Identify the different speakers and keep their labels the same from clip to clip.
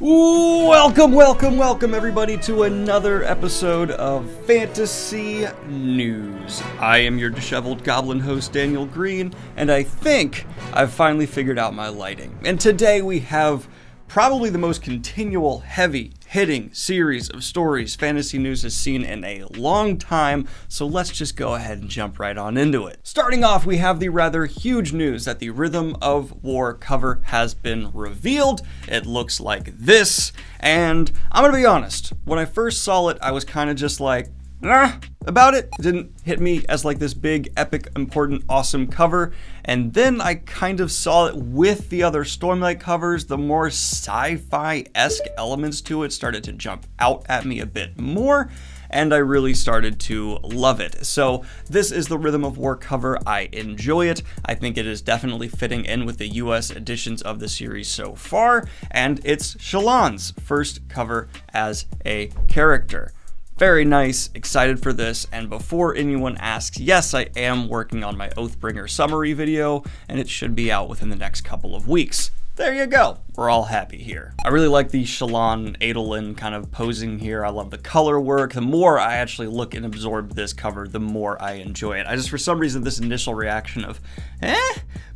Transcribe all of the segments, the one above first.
Speaker 1: Welcome everybody to another episode of Fantasy News. I am your disheveled goblin host, Daniel Greene, and I think I've finally figured out my lighting. And today we have probably the most continual, heavy-hitting series of stories Fantasy News has seen in a long time, so let's just go ahead and jump right on into it. Starting off, we have the rather huge news that the Rhythm of War cover has been revealed. It looks like this, and I'm gonna be honest, when I first saw it, I was kind of just like, about it. It didn't hit me as like this big, epic, important, awesome cover. And then I kind of saw it with the other Stormlight covers. The more sci-fi-esque elements to it started to jump out at me a bit more, and I really started to love it. So this is the Rhythm of War cover. I enjoy it. I think it is definitely fitting in with the US editions of the series so far, and it's Shallan's first cover as a character. Very nice, excited for this, and before anyone asks, yes, I am working on my Oathbringer summary video, and it should be out within the next couple of weeks. There you go. We're all happy here. I really like the Shallan Adolin kind of posing here. I love the color work. The more I actually look and absorb this cover, the more I enjoy it. I just, for some reason, this initial reaction of,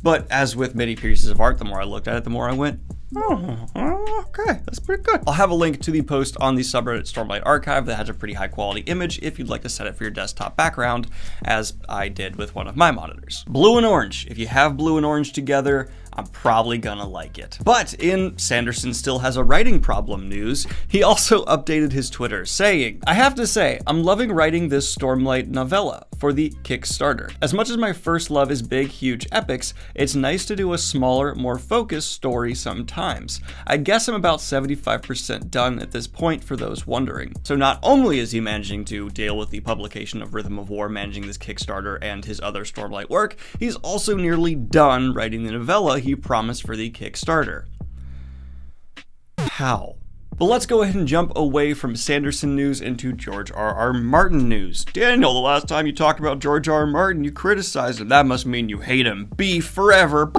Speaker 1: but as with many pieces of art, the more I looked at it, the more I went, okay, that's pretty good. I'll have a link to the post on the subreddit Stormlight Archive that has a pretty high quality image if you'd like to set it for your desktop background, as I did with one of my monitors. Blue and orange. If you have blue and orange together, I'm probably gonna like it. But in Sanderson still has a writing problem news, he also updated his Twitter saying, I have to say, I'm loving writing this Stormlight novella for the Kickstarter. As much as my first love is big, huge epics, it's nice to do a smaller, more focused story sometimes. I guess I'm about 75% done at this point for those wondering. So not only is he managing to deal with the publication of Rhythm of War, managing this Kickstarter and his other Stormlight work, he's also nearly done writing the novella he promised for the Kickstarter. How? But let's go ahead and jump away from Sanderson news into George R.R. Martin news. Daniel, the last time you talked about George R.R. Martin, you criticized him. That must mean you hate him. Beef forever.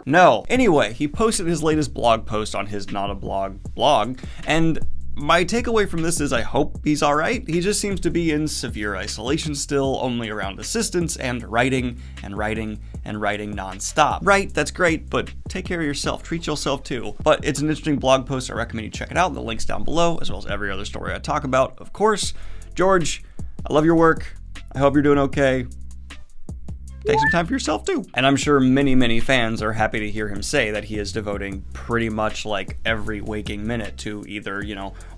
Speaker 1: No. Anyway, he posted his latest blog post on his Not a blog, and my takeaway from this is I hope he's alright. He just seems to be in severe isolation still, only around assistants and writing nonstop. Right, that's great, but take care of yourself. Treat yourself too. But it's an interesting blog post. I recommend you check it out. The link's down below, as well as every other story I talk about. Of course, George, I love your work. I hope you're doing okay. Take some time for yourself too. And I'm sure many fans are happy to hear him say that he is devoting pretty much like every waking minute to either,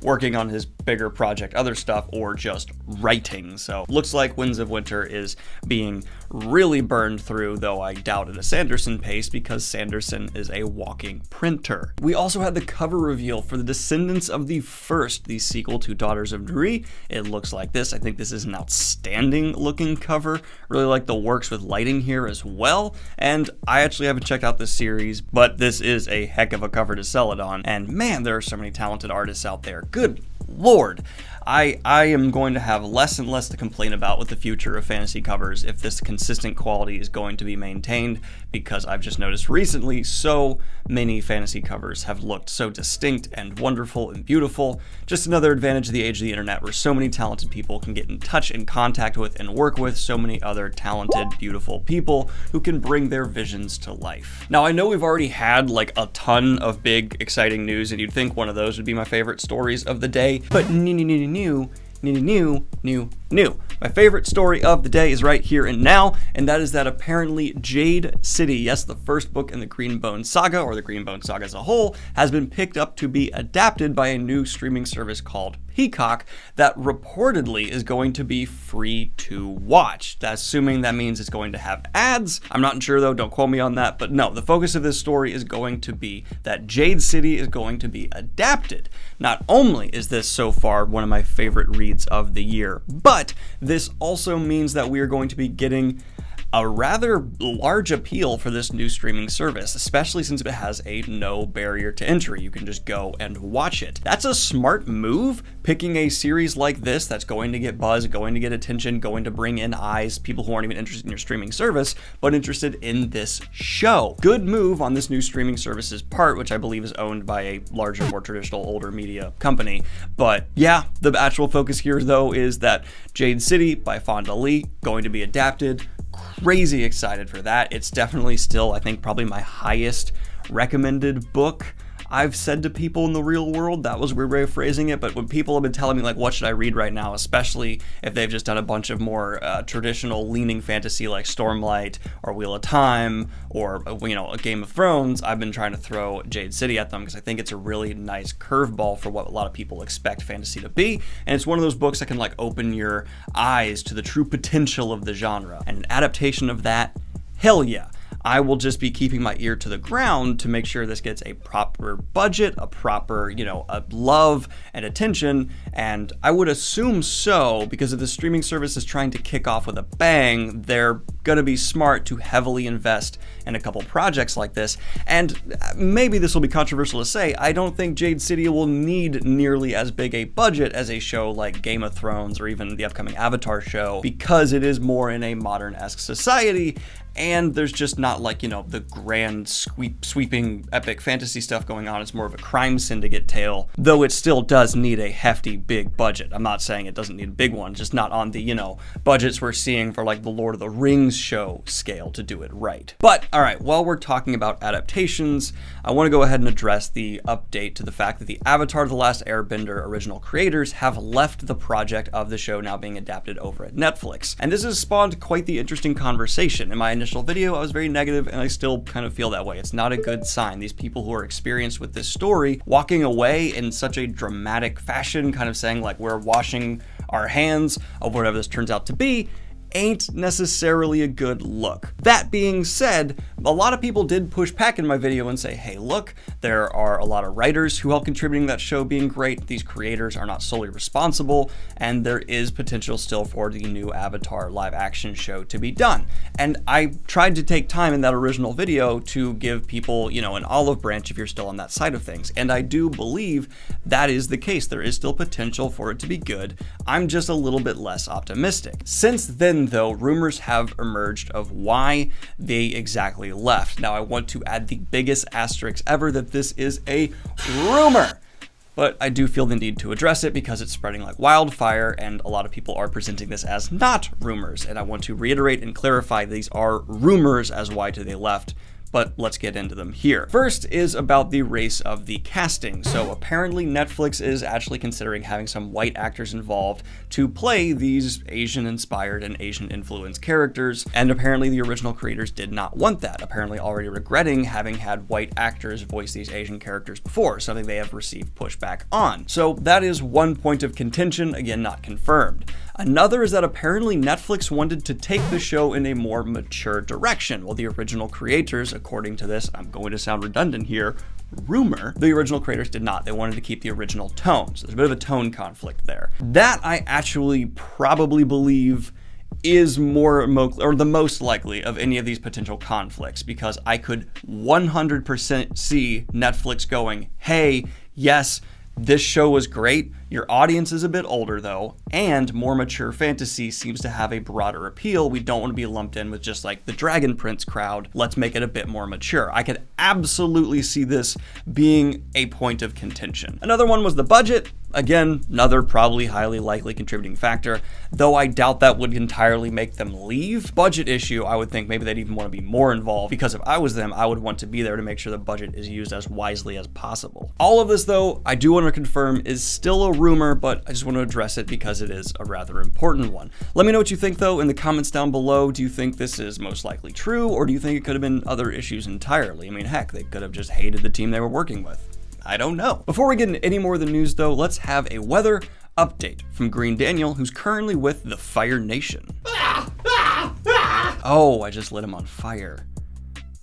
Speaker 1: working on his bigger project, other stuff, or just writing. So looks like Winds of Winter is being really burned through, though I doubt at a Sanderson pace because Sanderson is a walking printer. We also had the cover reveal for the Descendants of the First, the sequel to Daughters of Dree. It looks like this. I think this is an outstanding looking cover. Really like the works with lighting here as well, and I actually haven't checked out this series, but this is a heck of a cover to sell it on, and man, there are so many talented artists out there. Good Lord. I am going to have less and less to complain about with the future of fantasy covers if this consistent quality is going to be maintained, because I've just noticed recently so many fantasy covers have looked so distinct and wonderful and beautiful. Just another advantage of the age of the internet where so many talented people can get in touch and contact with and work with so many other talented, beautiful people who can bring their visions to life. Now, I know we've already had like a ton of big, exciting news, and you'd think one of those would be my favorite stories of the day, but new. My favorite story of the day is right here and now, and that is that apparently JadeCity, yes, the first book in the Greenbone saga, or the Greenbone saga as a whole, has been picked up to be adapted by a new streaming service called Peacock that reportedly is going to be free to watch. That's assuming that means it's going to have ads. I'm not sure though, don't quote me on that, but no, the focus of this story is going to be that JadeCity is going to be adapted. Not only is this so far one of my favorite reads of the year, but this also means that we are going to be getting a rather large appeal for this new streaming service, especially since it has a no barrier to entry. You can just go and watch it. That's a smart move, picking a series like this that's going to get buzz, going to get attention, going to bring in eyes, people who aren't even interested in your streaming service, but interested in this show. Good move on this new streaming service's part, which I believe is owned by a larger, more traditional, older media company. But yeah, the actual focus here though is that JadeCity by Fonda Lee going to be adapted. Crazy excited for that. It's definitely still, I think, probably my highest recommended book I've said to people in the real world. That was a weird way of phrasing it, but when people have been telling me, like, what should I read right now, especially if they've just done a bunch of more traditional leaning fantasy like Stormlight or Wheel of Time or, a Game of Thrones, I've been trying to throw JadeCity at them because I think it's a really nice curveball for what a lot of people expect fantasy to be, and it's one of those books that can, like, open your eyes to the true potential of the genre. And an adaptation of that, hell yeah. I will just be keeping my ear to the ground to make sure this gets a proper budget, a proper, a love and attention, and I would assume so, because if the streaming service is trying to kick off with a bang, they're gonna be smart to heavily invest in a couple projects like this. And maybe this will be controversial to say, I don't think JadeCity will need nearly as big a budget as a show like Game of Thrones or even the upcoming Avatar show, because it is more in a modern-esque society, and there's just not the grand sweeping epic fantasy stuff going on. It's more of a crime syndicate tale, though it still does need a hefty big budget. I'm not saying it doesn't need a big one, just not on the budgets we're seeing for like the Lord of the Rings show scale to do it right. But all right, while we're talking about adaptations, I want to go ahead and address the update to the fact that the Avatar: The Last Airbender original creators have left the project of the show now being adapted over at Netflix, and this has spawned quite the interesting conversation. In my initial video, I was very negative, and I still kind of feel that way. It's not a good sign. These people who are experienced with this story walking away in such a dramatic fashion, kind of saying like we're washing our hands of whatever this turns out to be, ain't necessarily a good look. That being said, a lot of people did push back in my video and say, hey, look, there are a lot of writers who help contributing to that show being great. These creators are not solely responsible, and there is potential still for the new Avatar live action show to be done. And I tried to take time in that original video to give people, an olive branch if you're still on that side of things. And I do believe that is the case. There is still potential for it to be good. I'm just a little bit less optimistic. Since then, though, rumors have emerged of why they exactly left. Now, I want to add the biggest asterisk ever that this is a rumor, but I do feel the need to address it because it's spreading like wildfire, and a lot of people are presenting this as not rumors, and I want to reiterate and clarify these are rumors as why they left. But let's get into them here. First is about the race of the casting. So apparently Netflix is actually considering having some white actors involved to play these Asian-inspired and Asian-influenced characters, and apparently the original creators did not want that, apparently already regretting having had white actors voice these Asian characters before, something they have received pushback on. So that is one point of contention, again, not confirmed. Another is that apparently Netflix wanted to take the show in a more mature direction, while the original creators, according to this, I'm going to sound redundant here, rumor, the original creators did not. They wanted to keep the original tone, so there's a bit of a tone conflict there. That I actually probably believe is the most likely of any of these potential conflicts, because I could 100% see Netflix going, hey, yes, this show was great. Your audience is a bit older though, and more mature fantasy seems to have a broader appeal. We don't want to be lumped in with just like the Dragon Prince crowd. Let's make it a bit more mature. I could absolutely see this being a point of contention. Another one was the budget. Again, another probably highly likely contributing factor, though I doubt that would entirely make them leave. Budget issue, I would think maybe they'd even want to be more involved, because if I was them, I would want to be there to make sure the budget is used as wisely as possible. All of this, though, I do want to confirm is still a rumor, but I just want to address it because it is a rather important one. Let me know what you think, though, in the comments down below. Do you think this is most likely true, or do you think it could have been other issues entirely? I mean, heck, they could have just hated the team they were working with. I don't know. Before we get into any more of the news, though, let's have a weather update from Greene Daniel, who's currently with the Fire Nation. Oh, I just lit him on fire.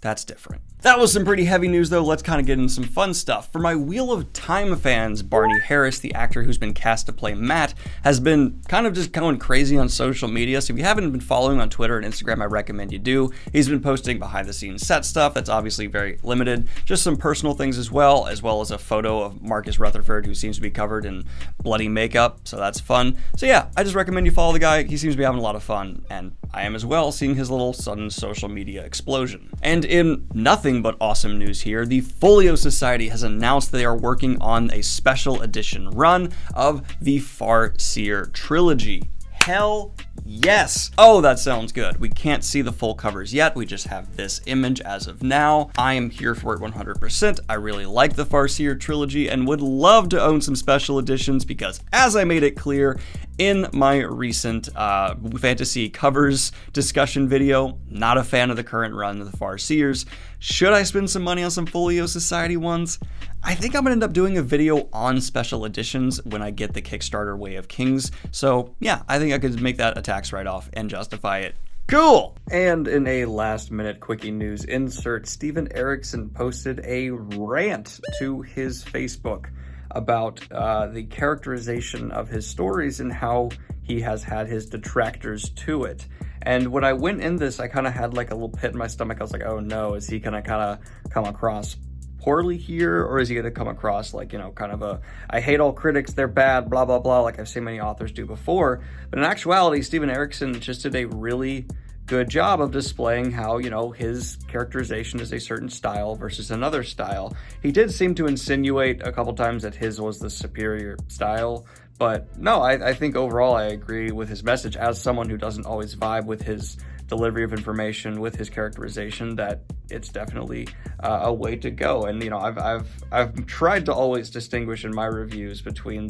Speaker 1: That's different. That was some pretty heavy news though. Let's kind of get into some fun stuff. For my Wheel of Time fans, Barney Harris, the actor who's been cast to play Matt, has been kind of just going crazy on social media. So if you haven't been following on Twitter and Instagram, I recommend you do. He's been posting behind the scenes set stuff that's obviously very limited, just some personal things as well as a photo of Marcus Rutherford, who seems to be covered in bloody makeup, so that's fun. So yeah, I just recommend you follow the guy. He seems to be having a lot of fun, and I am as well, seeing his little sudden social media explosion. And in nothing but awesome news here, the Folio Society has announced they are working on a special edition run of the Farseer trilogy. Hell yes! Oh, that sounds good. We can't see the full covers yet. We just have this image as of now. I am here for it 100%. I really like the Farseer trilogy and would love to own some special editions because, as I made it clear in my recent fantasy covers discussion video, not a fan of the current run of the Farseers. Should I spend some money on some Folio Society ones? I think I'm gonna end up doing a video on special editions when I get the Kickstarter Way of Kings. So yeah, I think I could make that a tax write-off and justify it. Cool! And in a last-minute quickie news insert, Steven Erikson posted a rant to his Facebook about the characterization of his stories and how he has had his detractors to it. And when I went in this, I kind of had like a little pit in my stomach. I was like, oh no, is he gonna kind of come across poorly here, or is he going to come across like, kind of a, I hate all critics, they're bad, blah, blah, blah, like I've seen many authors do before. But in actuality, Steven Erikson just did a really good job of displaying how, his characterization is a certain style versus another style. He did seem to insinuate a couple times that his was the superior style, but no, I think overall I agree with his message as someone who doesn't always vibe with his delivery of information, with his characterization, that it's definitely a way to go. And I've tried to always distinguish in my reviews between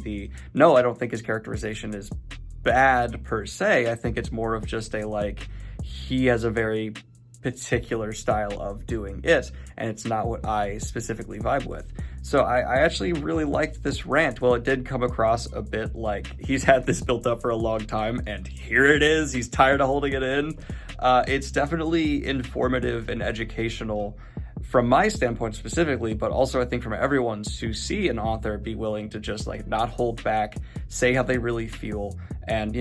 Speaker 1: no, I don't think his characterization is bad per se. I think it's more of just he has a very particular style of doing it, and it's not what I specifically vibe with. So I actually really liked this rant. Well, it did come across a bit like he's had this built up for a long time, and here it is. He's tired of holding it in. It's definitely informative and educational from my standpoint specifically, but also I think from everyone's, to see an author be willing to just not hold back, say how they really feel, and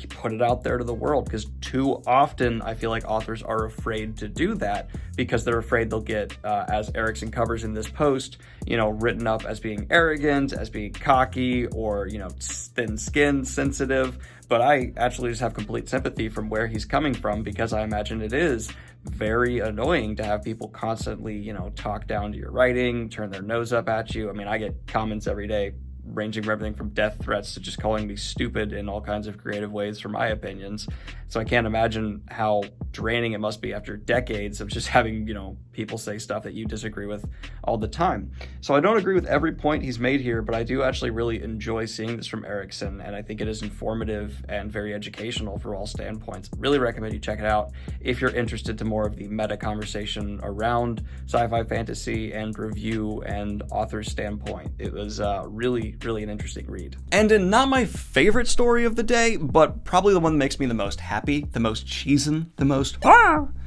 Speaker 1: put it out there to the world. Because too often I feel like authors are afraid to do that because they're afraid they'll get, as Erikson covers in this post, written up as being arrogant, as being cocky, or thin-skinned, sensitive. But I actually just have complete sympathy from where he's coming from, because I imagine it is very annoying to have people constantly, talk down to your writing, turn their nose up at you. I mean, I get comments every day ranging from everything from death threats to just calling me stupid in all kinds of creative ways for my opinions. So I can't imagine how draining it must be after decades of just having, people say stuff that you disagree with all the time. So I don't agree with every point he's made here, but I do actually really enjoy seeing this from Erikson, and I think it is informative and very educational for all standpoints. Really recommend you check it out if you're interested to more of the meta conversation around sci-fi fantasy and review and author's standpoint. It was really an interesting read. And in not my favorite story of the day, but probably the one that makes me the most happy, the most cheesin', the most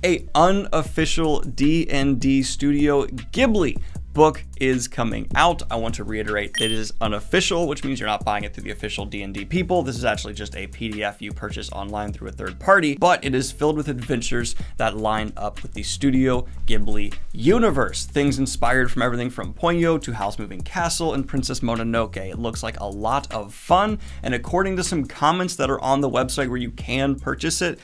Speaker 1: a unofficial D&D studio Ghibli book is coming out. I want to reiterate, it is unofficial, which means you're not buying it through the official D&D people. This is actually just a PDF you purchase online through a third party, but it is filled with adventures that line up with the Studio Ghibli universe. Things inspired from everything from Ponyo to House Moving Castle and Princess Mononoke. It looks like a lot of fun, and according to some comments that are on the website where you can purchase it,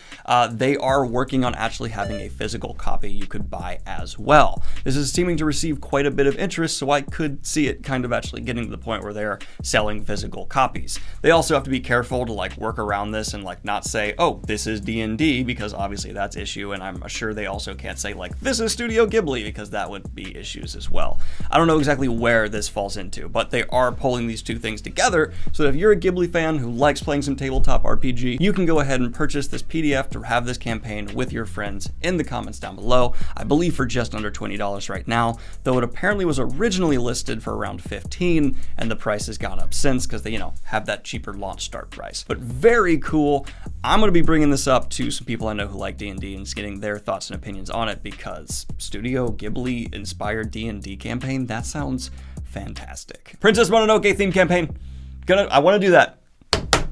Speaker 1: they are working on actually having a physical copy you could buy as well. This is seeming to receive quite a bit of interest, so I could see it kind of actually getting to the point where they're selling physical copies. They also have to be careful to work around this and not say, oh, this is D&D, because obviously that's issue, and I'm sure they also can't say this is Studio Ghibli, because that would be issues as well. I don't know exactly where this falls into, but they are pulling these two things together, so that if you're a Ghibli fan who likes playing some tabletop RPG, you can go ahead and purchase this PDF to have this campaign with your friends in the comments down below. I believe for just under $20 right now, though it apparently was originally listed for around 15, and the price has gone up since because they, have that cheaper launch start price. But very cool. I'm going to be bringing this up to some people I know who like D&D and getting their thoughts and opinions on it, because Studio Ghibli inspired D&D campaign, that sounds fantastic. Princess Mononoke theme campaign. I want to do that.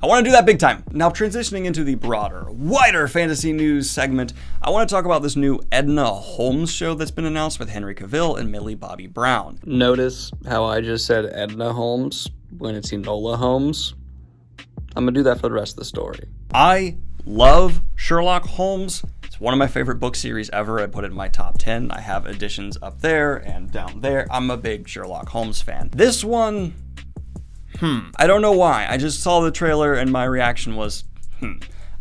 Speaker 1: I want to do that big time. Now, transitioning into the broader, wider fantasy news segment, I want to talk about this new Enola Holmes show that's been announced with Henry Cavill and Millie Bobby Brown.
Speaker 2: Notice how I just said Enola Holmes when it's Enola Holmes? I'm going to do that for the rest of the story.
Speaker 1: I love Sherlock Holmes. It's one of my favorite book series ever. I put it in my top 10. I have editions up there and down there. I'm a big Sherlock Holmes fan. This one... I don't know why. I just saw the trailer and my reaction was,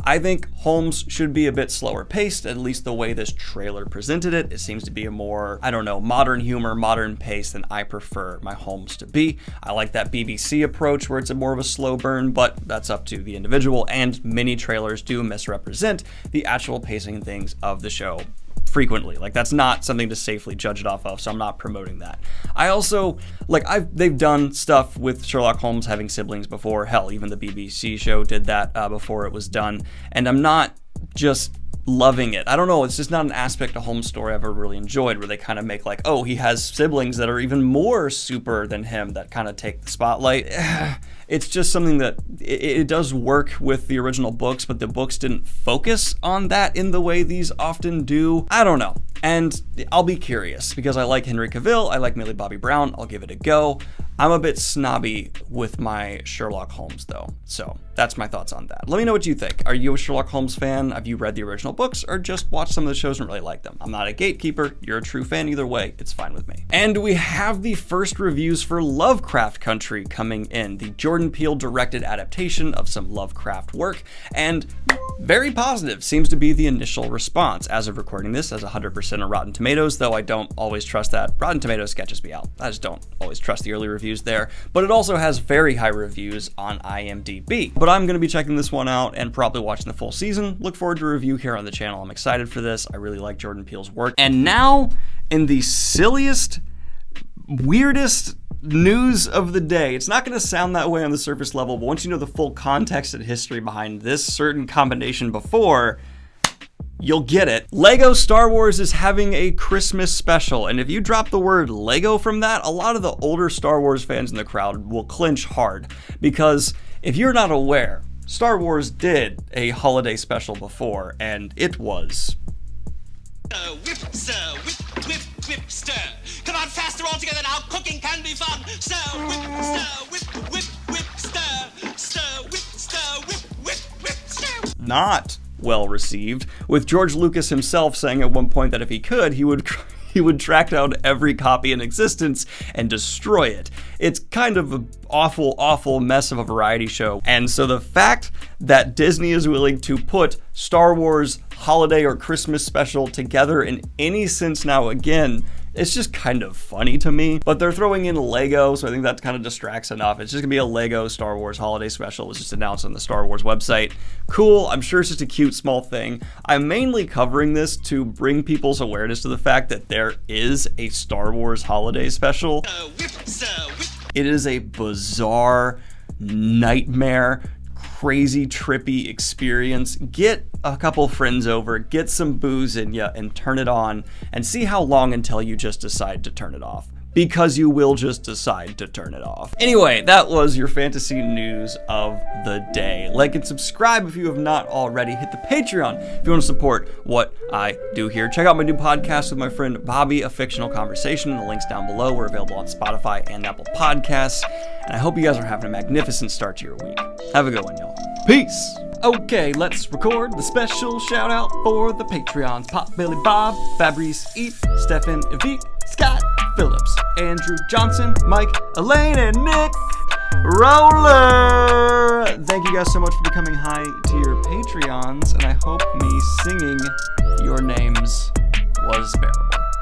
Speaker 1: I think Holmes should be a bit slower paced, at least the way this trailer presented it. It seems to be a more, modern humor, modern pace than I prefer my Holmes to be. I like that BBC approach where it's a more of a slow burn, but that's up to the individual, and many trailers do misrepresent the actual pacing and things of the show frequently. Like, that's not something to safely judge it off of, so I'm not promoting that. I also, they've done stuff with Sherlock Holmes having siblings before. Hell, even the BBC show did that before it was done, and I'm not just loving it. I don't know, it's just not an aspect of Holmes' story I've ever really enjoyed, where they kind of make he has siblings that are even more super than him that kind of take the spotlight. It's just something that it does work with the original books, but the books didn't focus on that in the way these often do. I don't know. And I'll be curious, because I like Henry Cavill, I like Millie Bobby Brown, I'll give it a go. I'm a bit snobby with my Sherlock Holmes, though, so that's my thoughts on that. Let me know what you think. Are you a Sherlock Holmes fan? Have you read the original books, or just watched some of the shows and really like them? I'm not a gatekeeper. You're a true fan either way. It's fine with me. And we have the first reviews for Lovecraft Country coming in, the Jordan Peele directed adaptation of some Lovecraft work, and very positive seems to be the initial response. As of recording this, as 100% on Rotten Tomatoes, though I don't always trust that. Rotten Tomatoes sketches me out. I just don't always trust the early reviews there, but it also has very high reviews on IMDb. But I'm going to be checking this one out and probably watching the full season. Look forward to a review here on the channel. I'm excited for this. I really like Jordan Peele's work. And now, in the silliest, weirdest news of the day. It's not going to sound that way on the surface level, but once you know the full context and history behind this certain combination before, you'll get it. Lego Star Wars is having a Christmas special, and if you drop the word Lego from that, a lot of the older Star Wars fans in the crowd will clinch hard, because if you're not aware, Star Wars did a holiday special before, and it was...
Speaker 3: Whip, stir, whip, whip, whip, stir. Come on, faster all together now, cooking can be fun. Stir, whip, whip, whip, stir. Stir, whip, whip, stir.
Speaker 1: Not well received, with George Lucas himself saying at one point that if he could, he would track down every copy in existence and destroy it. It's kind of an awful, awful mess of a variety show. And so the fact that Disney is willing to put Star Wars holiday or Christmas special together in any sense now again, it's just kind of funny to me. But they're throwing in Lego, so I think that kind of distracts enough. It's just gonna be a Lego Star Wars holiday special. It was just announced on the Star Wars website. Cool, I'm sure it's just a cute small thing. I'm mainly covering this to bring people's awareness to the fact that there is a Star Wars holiday special. It is a bizarre nightmare, crazy, trippy experience. Get a couple friends over, get some booze in ya, and turn it on, and see how long until you just decide to turn it off. Because you will just decide to turn it off. Anyway, that was your fantasy news of the day. Like and subscribe if you have not already. Hit the Patreon if you want to support what I do here. Check out my new podcast with my friend Bobby, A Fictional Conversation. The links down below. We're available on Spotify and Apple Podcasts. And I hope you guys are having a magnificent start to your week. Have a good one, y'all. Peace! Okay, let's record the special shout out for the Patreons. Pop Billy Bob, Fabrice Eep, Stefan Evite, Scott Phillips, Andrew Johnson, Mike, Elaine, and Nick Roller. Thank you guys so much for becoming high tier Patreons, and I hope me singing your names was bearable.